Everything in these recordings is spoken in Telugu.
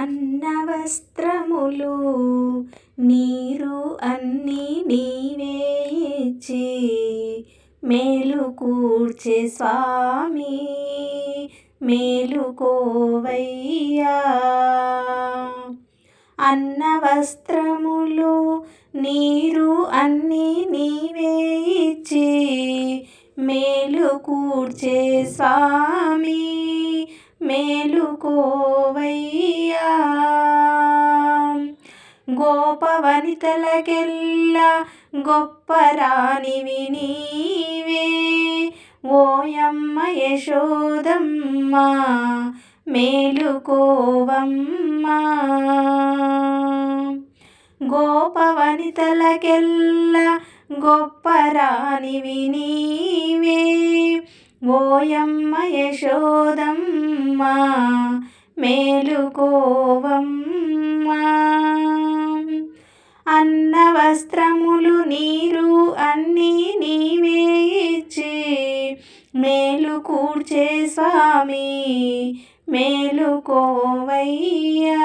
అన్న వస్త్రములు నీరు అన్నీ నీవే ఇచ్చి మేలు కూర్చే స్వామి మేలుకోవయ్యా. అన్న వస్త్రములు నీరు అన్నీ నీవే ఇచ్చి మేలు కూర్చే స్వామి మేలుకోవయ్యా. గోపవనితలకెల్లా గొప్ప రాణివి నీవే ఓయమ్మ యశోదమ్మ మేలుకోవమ్మా. గోపవనితలకెల్లా గొప్ప రాణివి నీవే ఓయమ్మ యశోదమ్మ మేలుకోవమ్మా. అన్న వస్త్రములు నీరు అన్నీ నీవే ఇచ్చి మేలు కూర్చే స్వామి మేలుకోవయ్యా.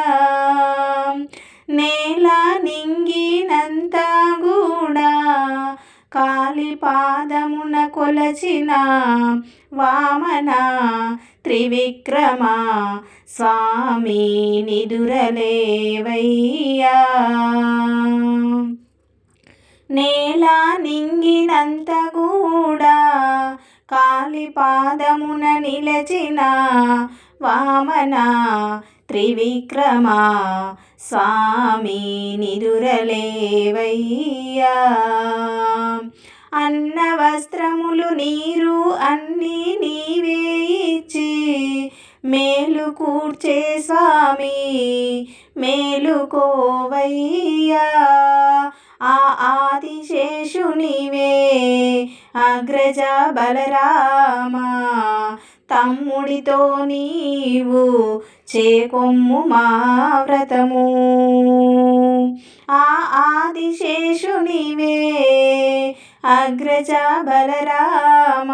నేల నింగినంత కూడా కాలి పాదమున కొలచిన వామన త్రివిక్రమ స్వామి నిదురలేవయ్యా. నేల నింగినంత కూడా కాలి పాదమున నిలచిన వామన త్రివిక్రమ స్వామి నిదురలేవయ్యా. అన్న వస్త్రములు నీరు అన్నీ నీవే ఇచ్చి మేలు కూర్చే స్వామి మేలుకోవయ్యా. ఆ ఆదిశేషునివే అగ్రజ బలరామ తమ్ముడితో నీవు చేకొమ్ము మా వ్రతము. ఆ ఆదిశేషునివే అగ్రజ బలరామ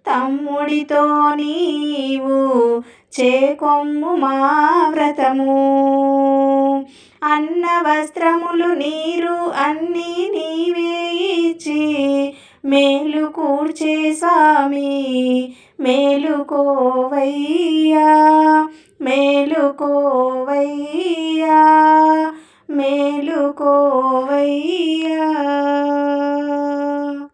తమ్ముడితో నీవు చేకొమ్ము మా వ్రతము. అన్న వస్త్రములు నీరు అన్నీ నీవే ఇచ్చి మేలు కూర్చే స్వామి మేలుకోవయ్యా మేలుకోవయ్యా మేలుకోవయ్యా.